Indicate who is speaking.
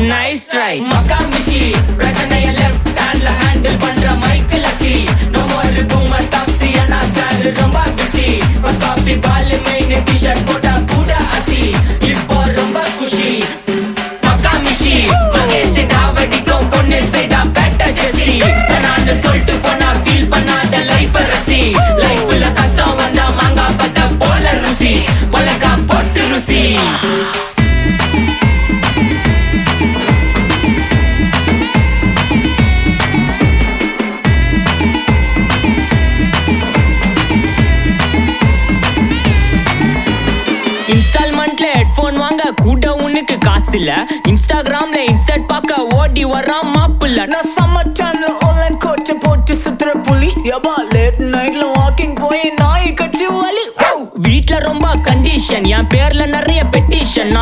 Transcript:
Speaker 1: nice try Makkamishi பிரச்சனைய left ஹேண்ட்ல handle பண்ற மைக்கேல் அசி நோ மோர் பூமர் டாக்ஸி அண்ணா சார் ரொம்ப பிஸி ஃபர்ஸ்ட் காப்பி பால் மெயின் டி-ஷர்ட் போட்டா கூட அசி இப்போ ரொம்ப குஷி மக்காமிஷி மகேஷ் டாவடிக்கும் பொண்ணு செய்தா பெட்ட ஜெசி நான் சொல்லிட்டு போனா ஃபீல் பண்ணாத லைஃப் ரசி லைஃப்ல கஷ்டம் வந்தா மாங்கா பத்த போல ருசி பலகா போட்டு ருசி இன்ஸ்டால்மெண்ட்ல ஹெட்போன் வாங்க கூட உனக்கு காசு இல்ல இன்ஸ்டாகிராம்ல இன்ஸ்டர்ட் பார்க்க ஓடி வரான் மாப்பிள்ள
Speaker 2: நான் சம்மர் டைம்ல ஆன்லைன் கோட்டை போட்டு சுத்துற புலி யபா லேட் நைட்ல வாக்கிங் போய் நாய் கச்சி வலி
Speaker 1: வீட்ல ரொம்ப கண்டிஷன் என் பேர்ல நிறைய பெட்டிஷன்